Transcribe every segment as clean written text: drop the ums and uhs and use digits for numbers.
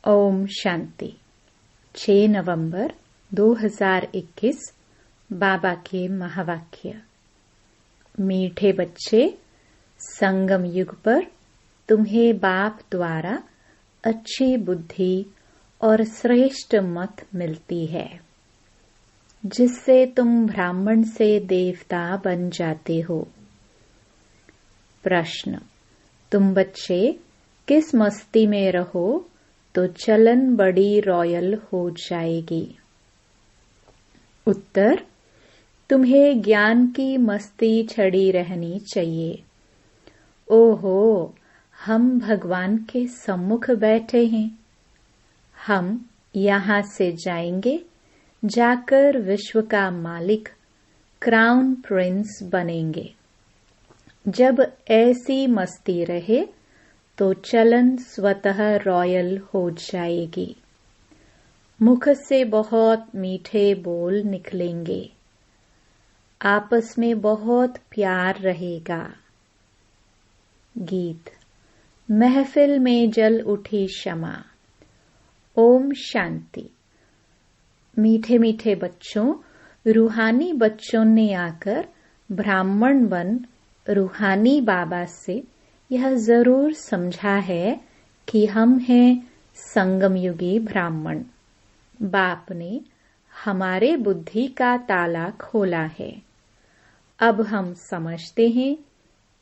ओम शांति। 6 नवंबर 2021 बाबा के महावाक्य। मीठे बच्चे, संगम युग पर तुम्हें बाप द्वारा अच्छी बुद्धि और श्रेष्ठ मत मिलती है, जिससे तुम ब्राह्मण से देवता बन जाते हो। प्रश्न: तुम बच्चे किस मस्ती में रहो तो चलन बड़ी रॉयल हो जाएगी? उत्तर: तुम्हें ज्ञान की मस्ती चढ़ी रहनी चाहिए। ओहो, हम भगवान के सम्मुख बैठे हैं। हम यहाँ से जाएंगे, जाकर विश्व का मालिक क्राउन प्रिंस बनेंगे। जब ऐसी मस्ती रहे तो चलन स्वतः रॉयल हो जाएगी। मुख से बहुत मीठे बोल निकलेंगे। आपस में बहुत प्यार रहेगा। गीत। महफिल में जल उठी शमा। ओम शांति। मीठे मीठे बच्चों, रूहानी बच्चों ने आकर ब्राह्मण बन रूहानी बाबा से यह जरूर समझा है कि हम हैं संगम युगी ब्राह्मण। बाप ने हमारे बुद्धि का ताला खोला है। अब हम समझते हैं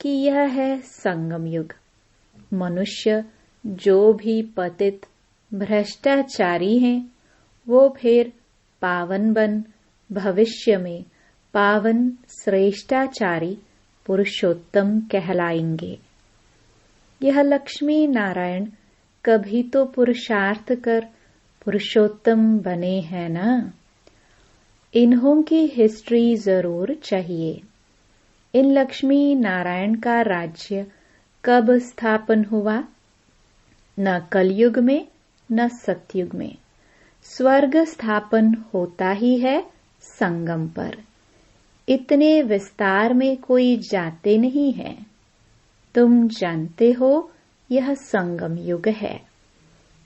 कि यह है संगम युग। मनुष्य जो भी पतित भ्रष्टाचारी हैं, वो फिर पावन बन भविष्य में पावन श्रेष्ठाचारी पुरुषोत्तम कहलाएंगे। यह लक्ष्मी नारायण कभी तो पुरुषार्थ कर पुरुषोत्तम बने हैं ना। इन्हों की हिस्ट्री जरूर चाहिए। इन लक्ष्मी नारायण का राज्य कब स्थापन हुआ? न कलयुग में न सतयुग में। स्वर्ग स्थापन होता ही है संगम पर। इतने विस्तार में कोई जाते नहीं है। तुम जानते हो यह संगम युग है।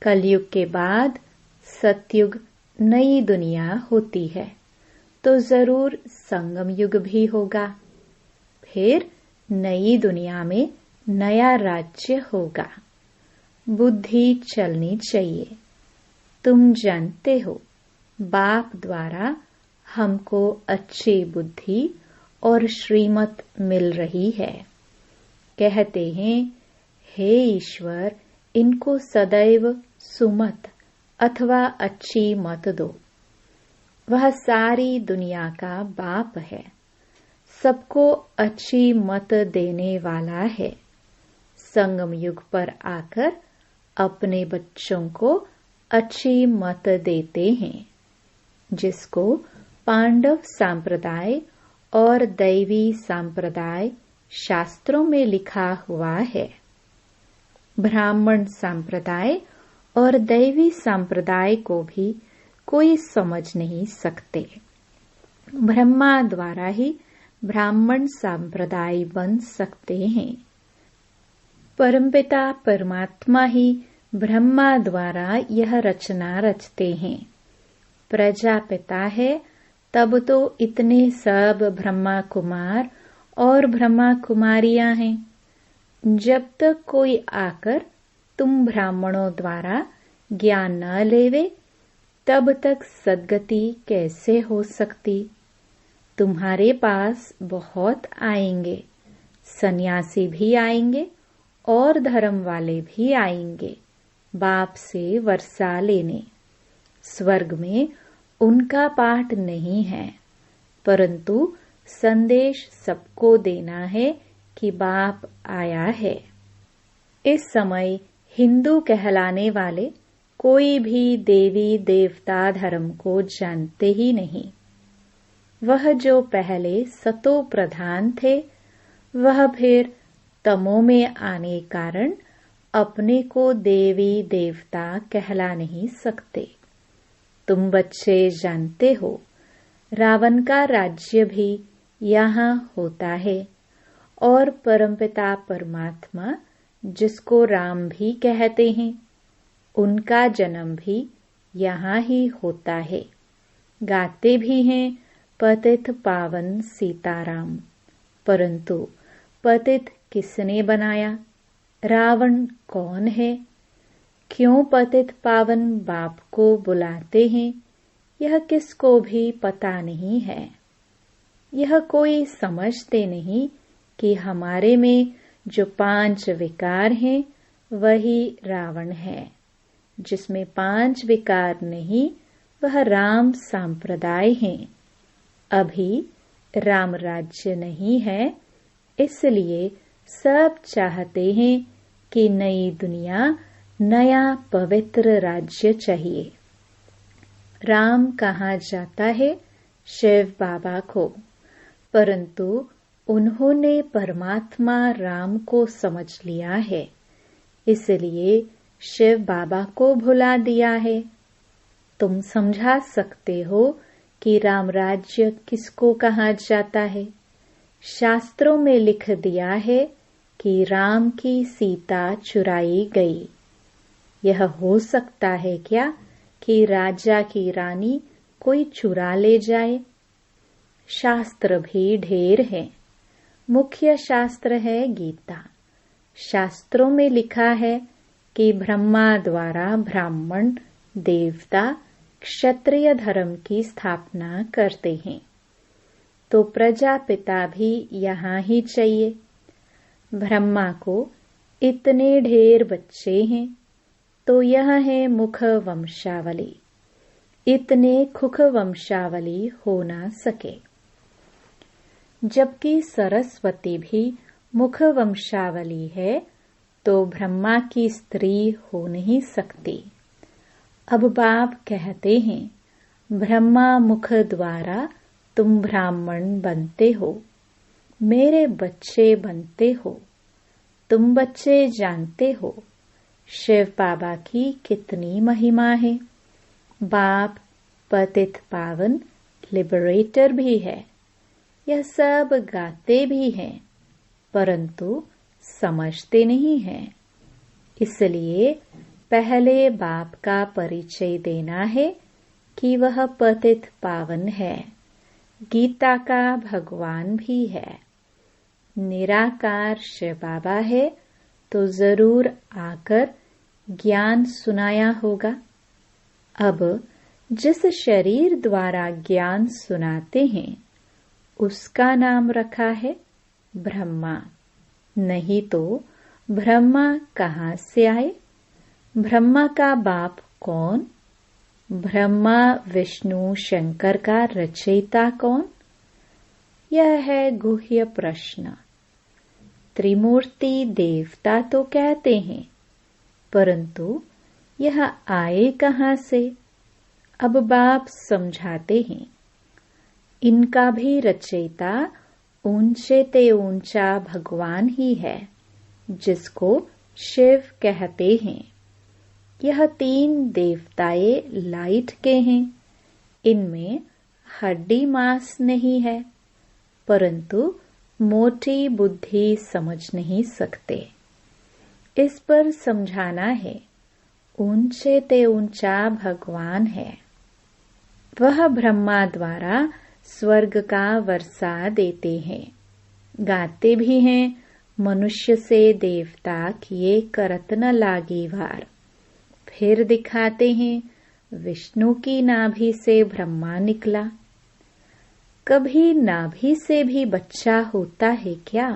कलयुग के बाद सतयुग नई दुनिया होती है, तो जरूर संगम युग भी होगा। फिर नई दुनिया में नया राज्य होगा। बुद्धि चलनी चाहिए। तुम जानते हो बाप द्वारा हमको अच्छी बुद्धि और श्रीमत मिल रही है। कहते हैं, हे ईश्वर, इनको सदैव सुमत अथवा अच्छी मत दो। वह सारी दुनिया का बाप है, सबको अच्छी मत देने वाला है। संगम युग पर आकर अपने बच्चों को अच्छी मत देते हैं, जिसको पांडव संप्रदाय और दैवी संप्रदाय शास्त्रों में लिखा हुआ है। ब्राह्मण संप्रदाय और दैवी संप्रदाय को भी कोई समझ नहीं सकते। ब्रह्मा द्वारा ही ब्राह्मण संप्रदाय बन सकते हैं। परमपिता परमात्मा ही ब्रह्मा द्वारा यह रचना रचते हैं। प्रजापिता है, तब तो इतने सब ब्रह्मा कुमार और ब्रह्मा कुमारियां हैं। जब तक कोई आकर तुम ब्राह्मणों द्वारा ज्ञान न लेवे, तब तक सद्गति कैसे हो सकती? तुम्हारे पास बहुत आएंगे, सन्यासी भी आएंगे और धर्म वाले भी आएंगे बाप से वर्षा लेने। स्वर्ग में उनका पाठ नहीं है, परंतु संदेश सबको देना है कि बाप आया है। इस समय हिंदू कहलाने वाले कोई भी देवी देवता धर्म को जानते ही नहीं। वह जो पहले सतो प्रधान थे, वह फिर तमो में आने कारण अपने को देवी देवता कहला नहीं सकते। तुम बच्चे जानते हो, रावण का राज्य भी यहाँ होता है और परमपिता परमात्मा, जिसको राम भी कहते हैं, उनका जन्म भी यहाँ ही होता है। गाते भी हैं पतित पावन सीताराम, परंतु पतित किसने बनाया? रावण कौन है? क्यों पतित पावन बाप को बुलाते हैं? यह किसको भी पता नहीं है। यह कोई समझते नहीं कि हमारे में जो 5 विकार हैं वही रावण है। जिसमें 5 विकार नहीं वह राम संप्रदाय है। अभी राम राज्य नहीं है, इसलिए सब चाहते हैं कि नई दुनिया, नया पवित्र राज्य चाहिए। राम कहाँ जाता है? शिव बाबा को, परंतु उन्होंने परमात्मा राम को समझ लिया है, इसलिए शिव बाबा को भुला दिया है। तुम समझा सकते हो कि राम राज्य किसको कहा जाता है? शास्त्रों में लिख दिया है कि राम की सीता चुराई गई। यह हो सकता है क्या कि राजा की रानी कोई चुरा ले जाए? शास्त्र भी ढेर है। मुख्य शास्त्र है गीता। शास्त्रों में लिखा है कि ब्रह्मा द्वारा ब्राह्मण, देवता, क्षत्रिय धर्म की स्थापना करते हैं, तो प्रजापिता भी यहाँ ही चाहिए। ब्रह्मा को इतने ढेर बच्चे हैं, तो यह है मुख वंशावली। इतने खुख वंशावली हो ना सके। जबकि सरस्वती भी मुख वंशावली है, तो ब्रह्मा की स्त्री हो नहीं सकती। अब बाप कहते हैं, ब्रह्मा मुख द्वारा तुम ब्राह्मण बनते हो, मेरे बच्चे बनते हो। तुम बच्चे जानते हो शिव बाबा की कितनी महिमा है। बाप पतित पावन लिबरेटर भी है। यह सब गाते भी हैं, परंतु समझते नहीं हैं। इसलिए पहले बाप का परिचय देना है कि वह पतित पावन है, गीता का भगवान भी है। निराकार शिव बाबा है, तो जरूर आकर ज्ञान सुनाया होगा। अब जिस शरीर द्वारा ज्ञान सुनाते हैं, उसका नाम रखा है ब्रह्मा। नहीं तो ब्रह्मा कहाँ से आए? ब्रह्मा का बाप कौन? ब्रह्मा विष्णु शंकर का रचयिता कौन? यह है गुह्य प्रश्न। त्रिमूर्ति देवता तो कहते हैं, परंतु यह आए कहाँ से? अब बाप समझाते हैं, इनका भी रचयिता ऊंचे ते ऊंचा भगवान ही है, जिसको शिव कहते हैं। यह 3 देवताएं लाइट के हैं। इनमें हड्डी मांस नहीं है, परंतु मोटी बुद्धि समझ नहीं सकते। इस पर समझाना है, ऊंचे ते ऊंचा भगवान है। वह ब्रह्मा द्वारा स्वर्ग का वर्षा देते हैं। गाते भी हैं, मनुष्य से देवता किए करत न लागी वार। फिर दिखाते हैं, विष्णु की नाभि से ब्रह्मा निकला। कभी नाभि से भी बच्चा होता है क्या?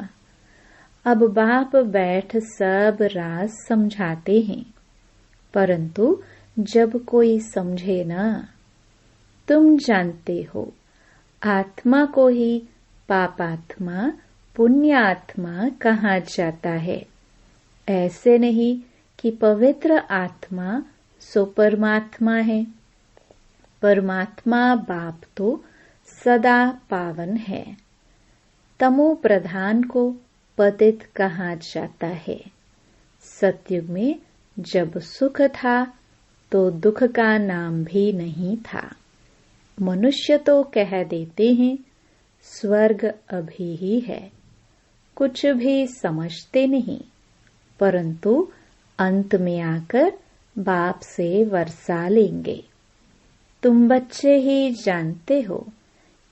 अब बाप बैठ सब राज समझाते हैं, परंतु जब कोई समझे ना। तुम जानते हो, आत्मा को ही पापात्मा, पुण्यात्मा कहा जाता है। ऐसे नहीं कि पवित्र आत्मा सो परमात्मा है। परमात्मा बाप तो सदा पावन है। तमो प्रधान को पतित कहा जाता है। सतयुग में जब सुख था, तो दुख का नाम भी नहीं था। मनुष्य तो कह देते हैं, स्वर्ग अभी ही है। कुछ भी समझते नहीं, परंतु अंत में आकर बाप से वर्षा लेंगे। तुम बच्चे ही जानते हो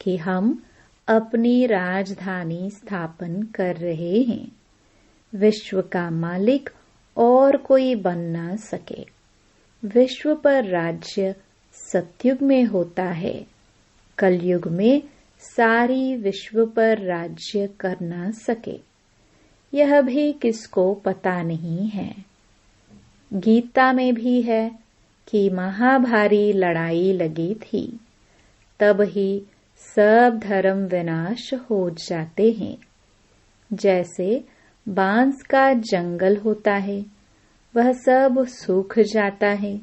कि हम अपनी राजधानी स्थापन कर रहे हैं। विश्व का मालिक और कोई बन न सके। विश्व पर राज्य सतयुग में होता है। कलयुग में सारी विश्व पर राज्य कर न सके। यह भी किसको पता नहीं है। गीता में भी है कि महाभारी लड़ाई लगी थी, तब ही सब धर्म विनाश हो जाते हैं। जैसे बांस का जंगल होता है, वह सब सूख जाता है,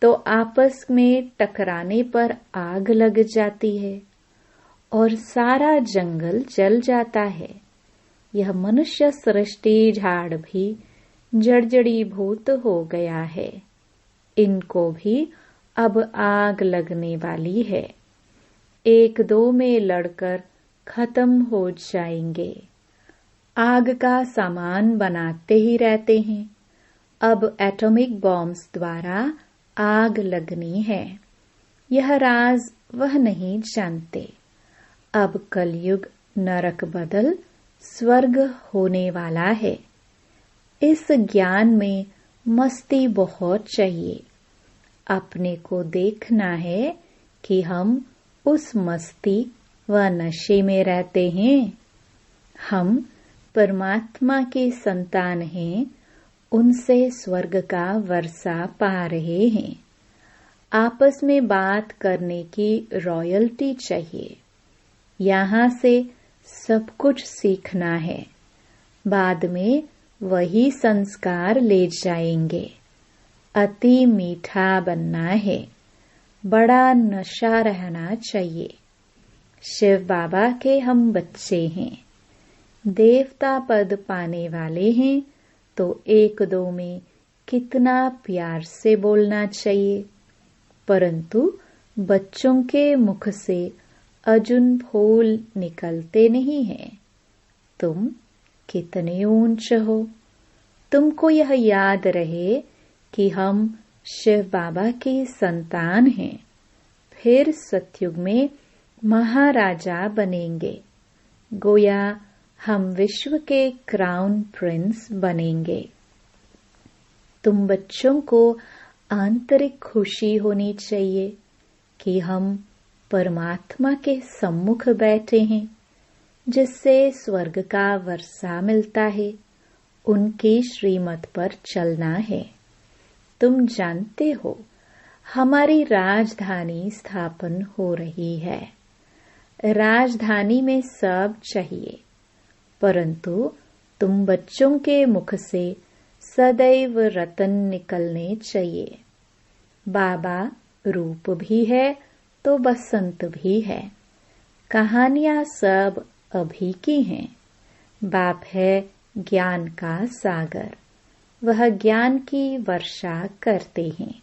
तो आपस में टकराने पर आग लग जाती है और सारा जंगल जल जाता है। यह मनुष्य सृष्टि झाड़ भी जर्जरीभूत हो गया है। इनको भी अब आग लगने वाली है। 1-2 में लड़कर खत्म हो जाएंगे। आग का सामान बनाते ही रहते हैं। अब एटॉमिक बॉम्ब्स द्वारा आग लगनी है। यह राज वह नहीं जानते। अब कलयुग नरक बदल स्वर्ग होने वाला है। इस ज्ञान में मस्ती बहुत चाहिए। अपने को देखना है कि हम उस मस्ती व नशे में रहते हैं। हम परमात्मा के संतान हैं, उनसे स्वर्ग का वर्षा पा रहे हैं। आपस में बात करने की रॉयल्टी चाहिए। यहाँ से सब कुछ सीखना है। बाद में वही संस्कार ले जाएंगे। अति मीठा बनना है। बड़ा नशा रहना चाहिए। शिव बाबा के हम बच्चे हैं। देवता पद पाने वाले हैं, तो 1-2 में कितना प्यार से बोलना चाहिए। परंतु बच्चों के मुख से अर्जुन फूल निकलते नहीं हैं। तुम कितने ऊंच हो। तुमको यह याद रहे कि हम शिव बाबा के संतान हैं। फिर सतयुग में महाराजा बनेंगे। गोया हम विश्व के क्राउन प्रिंस बनेंगे। तुम बच्चों को आंतरिक खुशी होनी चाहिए कि हम परमात्मा के सम्मुख बैठे हैं, जिससे स्वर्ग का वर्षा मिलता है। उनकी श्रीमत पर चलना है। तुम जानते हो हमारी राजधानी स्थापन हो रही है। राजधानी में सब चाहिए, परंतु तुम बच्चों के मुख से सदैव रतन निकलने चाहिए। बाबा रूप भी है तो बसंत भी है। कहानियां सब अभी की हैं। बाप है ज्ञान का सागर। वह ज्ञान की वर्षा करते हैं।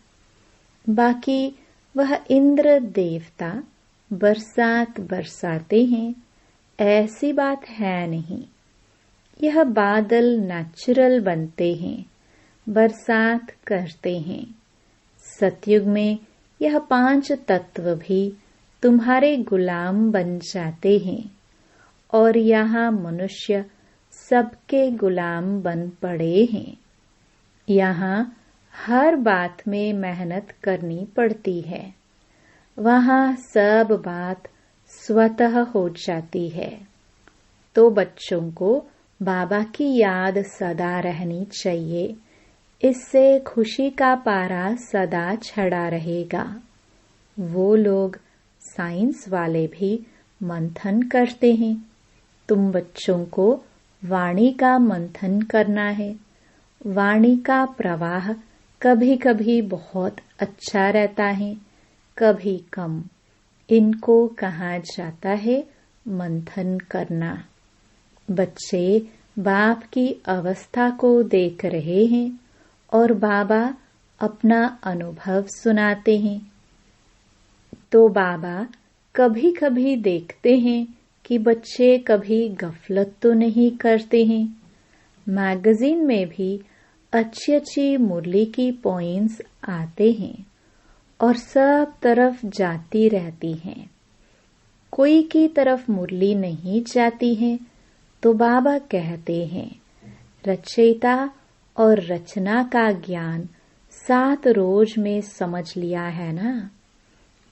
बाकी वह इंद्र देवता बरसात बरसाते हैं, ऐसी बात है नहीं। यह बादल नेचुरल बनते हैं, बरसात करते हैं। सतयुग में यह 5 तत्व भी तुम्हारे गुलाम बन जाते हैं और यहाँ मनुष्य सबके गुलाम बन पड़े हैं। यहाँ हर बात में मेहनत करनी पड़ती है। वहाँ सब बात स्वतः हो जाती है। तो बच्चों को बाबा की याद सदा रहनी चाहिए। इससे खुशी का पारा सदा चढ़ा रहेगा। वो लोग साइंस वाले भी मंथन करते हैं। तुम बच्चों को वाणी का मंथन करना है। वाणी का प्रवाह कभी कभी बहुत अच्छा रहता है, कभी कम। इनको कहा जाता है मंथन करना। बच्चे बाप की अवस्था को देख रहे हैं और बाबा अपना अनुभव सुनाते हैं। तो बाबा कभी कभी देखते हैं कि बच्चे कभी गफलत तो नहीं करते हैं। मैगजीन में भी अच्छी अच्छी मुरली की पॉइंट्स आते हैं और सब तरफ जाती रहती हैं। कोई की तरफ मुरली नहीं जाती है तो बाबा कहते हैं, रचयिता और रचना का ज्ञान 7 रोज में समझ लिया है ना,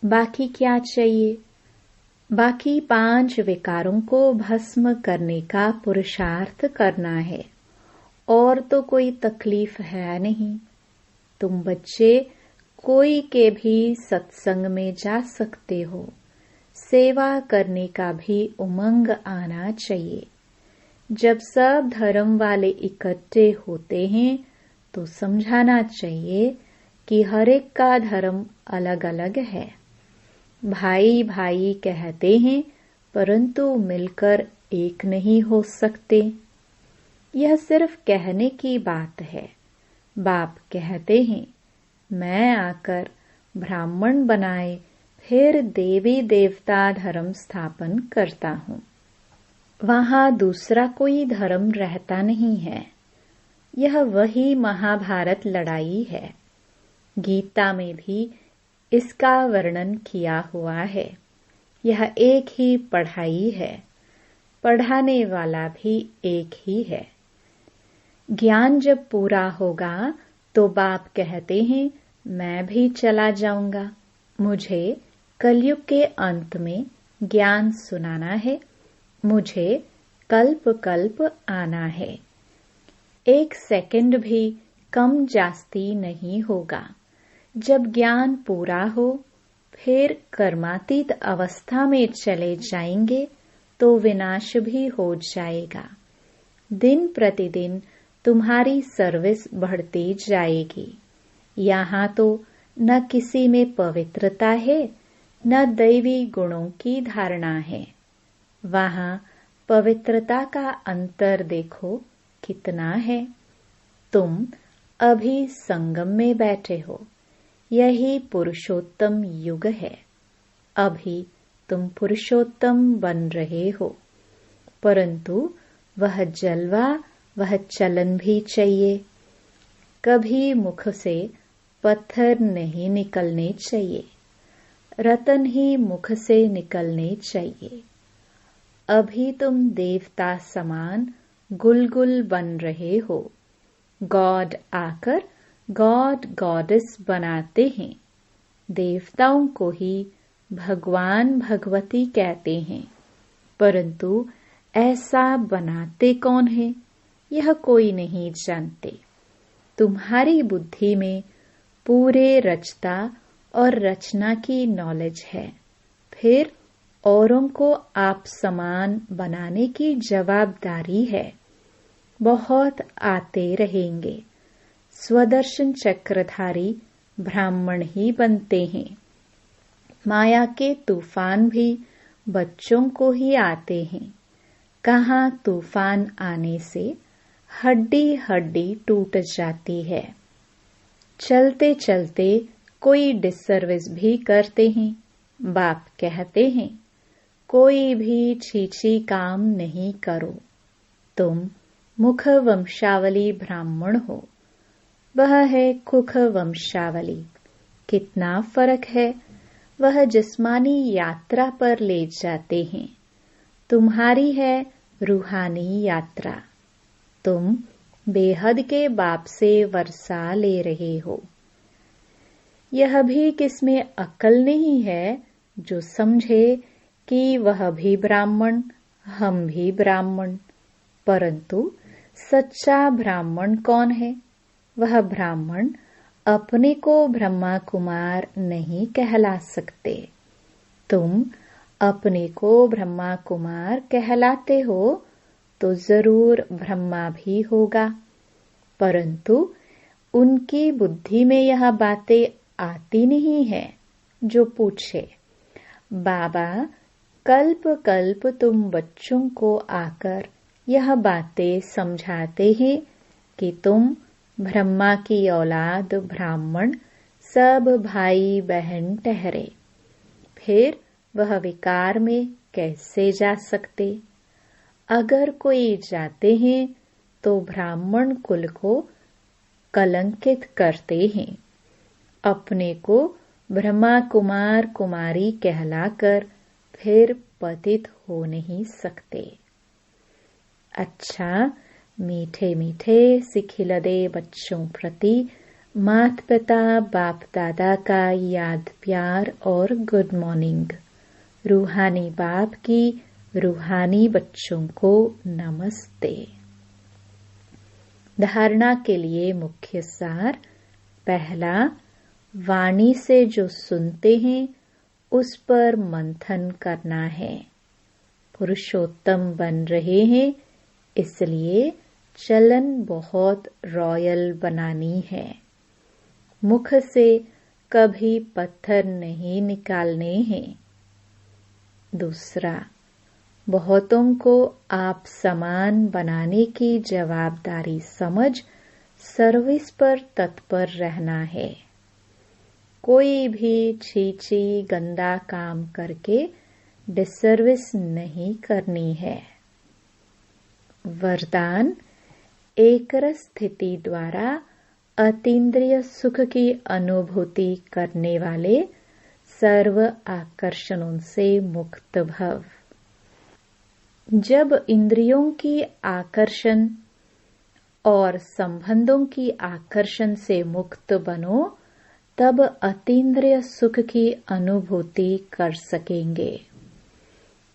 बाकी क्या चाहिए। बाकी 5 विकारों को भस्म करने का पुरुषार्थ करना है और तो कोई तकलीफ है नहीं। तुम बच्चे कोई के भी सत्संग में जा सकते हो। सेवा करने का भी उमंग आना चाहिए। जब सब धर्म वाले इकट्ठे होते हैं तो समझाना चाहिए कि हर एक का धर्म अलग अलग है। भाई भाई कहते हैं परंतु मिलकर एक नहीं हो सकते। यह सिर्फ कहने की बात है। बाप कहते हैं, मैं आकर ब्राह्मण बनाए फिर देवी देवता धर्म स्थापन करता हूँ। वहाँ दूसरा कोई धर्म रहता नहीं है। यह वही महाभारत लड़ाई है। गीता में भी इसका वर्णन किया हुआ है। यह एक ही पढ़ाई है। पढ़ाने वाला भी एक ही है। ज्ञान जब पूरा होगा तो बाप कहते हैं, मैं भी चला जाऊंगा। मुझे कलयुग के अंत में ज्ञान सुनाना है। मुझे कल्प कल्प आना है। 1 सेकंड भी कम जास्ती नहीं होगा। जब ज्ञान पूरा हो फिर कर्मातीत अवस्था में चले जाएंगे तो विनाश भी हो जाएगा। दिन प्रतिदिन तुम्हारी सर्विस बढ़ती जाएगी। यहाँ तो न किसी में पवित्रता है न दैवी गुणों की धारणा है। वहाँ पवित्रता का अंतर देखो कितना है। तुम अभी संगम में बैठे हो। यही पुरुषोत्तम युग है। अभी तुम पुरुषोत्तम बन रहे हो, परंतु वह जलवा, वह चलन भी चाहिए। कभी मुख से पत्थर नहीं निकलने चाहिए। रतन ही मुख से निकलने चाहिए। अभी तुम देवता समान गुलगुल बन रहे हो। गॉड आकर गॉड गॉडेस बनाते हैं। देवताओं को ही भगवान भगवती कहते हैं, परंतु ऐसा बनाते कौन है यह कोई नहीं जानते। तुम्हारी बुद्धि में पूरे रचता और रचना की नॉलेज है। फिर औरों को आप समान बनाने की जवाबदारी है। बहुत आते रहेंगे। स्वदर्शन चक्रधारी ब्राह्मण ही बनते हैं। माया के तूफान भी बच्चों को ही आते हैं। कहाँ तूफान आने से हड्डी हड्डी टूट जाती है। चलते चलते कोई डिसर्विस भी करते हैं। बाप कहते हैं, कोई भी छीछी काम नहीं करो। तुम मुख वंशावली ब्राह्मण हो, वह है कुख वंशावली। कितना फर्क है। वह जिस्मानी यात्रा पर ले जाते हैं। तुम्हारी है रूहानी यात्रा। तुम बेहद के बाप से वर्षा ले रहे हो। यह भी किसमें अक्ल नहीं है जो समझे कि वह भी ब्राह्मण, हम भी ब्राह्मण। परंतु सच्चा ब्राह्मण कौन है? वह ब्राह्मण अपने को ब्रह्मा कुमार नहीं कहला सकते। तुम अपने को ब्रह्मा कुमार कहलाते हो तो जरूर ब्रह्मा भी होगा, परंतु उनकी बुद्धि में यह बातें आती नहीं है जो पूछे। बाबा कल्प कल्प तुम बच्चों को आकर यह बातें समझाते हैं कि तुम ब्रह्मा की औलाद ब्राह्मण सब भाई बहन ठहरे। फिर वह विकार में कैसे जा सकते? अगर कोई जाते हैं तो ब्राह्मण कुल को कलंकित करते हैं। अपने को ब्रह्मा कुमार कुमारी कहलाकर फिर पतित हो नहीं सकते। अच्छा, मीठे मीठे सिखिलदे बच्चों प्रति माता पिता बाप दादा का याद प्यार और गुड मॉर्निंग। रूहानी बाप की रूहानी बच्चों को नमस्ते। धारणा के लिए मुख्य सार। पहला, वाणी से जो सुनते हैं उस पर मंथन करना है। पुरुषोत्तम बन रहे हैं, इसलिए चलन बहुत रॉयल बनानी है। मुख से कभी पत्थर नहीं निकालने हैं। दूसरा, बहुतों को आप समान बनाने की जवाबदारी समझ सर्विस पर तत्पर रहना है। कोई भी छीछी गंदा काम करके डिसर्विस नहीं करनी है। वरदान, एकरस स्थिति द्वारा अतीन्द्रिय सुख की अनुभूति करने वाले सर्व आकर्षणों से मुक्त भव। जब इंद्रियों की आकर्षण और संबंधों की आकर्षण से मुक्त बनो, तब अतीन्द्रिय सुख की अनुभूति कर सकेंगे।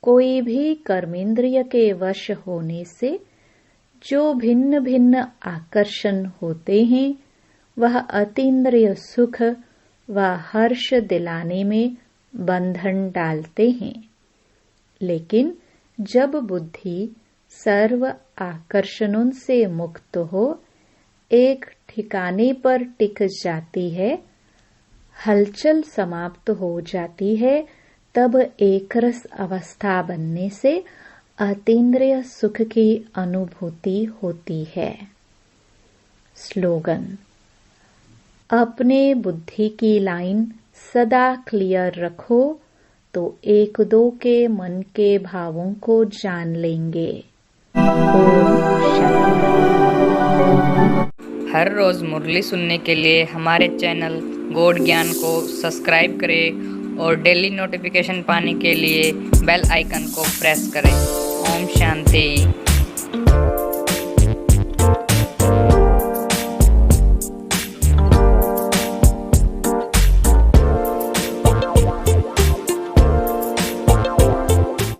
कोई भी कर्मेंद्रिय के वश होने से जो भिन्न भिन्न आकर्षण होते हैं, वह अतीन्द्रिय सुख व हर्ष दिलाने में बंधन डालते हैं। लेकिन जब बुद्धि सर्व आकर्षणों से मुक्त हो, एक ठिकाने पर टिक जाती है, हलचल समाप्त हो जाती है, तब एकरस अवस्था बनने से अतीन्द्रिय सुख की अनुभूति होती है। स्लोगन, अपने बुद्धि की लाइन सदा क्लियर रखो तो एक दो के मन के भावों को जान लेंगे। ओम शांति। हर रोज मुरली सुनने के लिए हमारे चैनल गॉड ज्ञान को सब्सक्राइब करें और डेली नोटिफिकेशन पाने के लिए बेल आइकन को प्रेस करें। ओम शांति।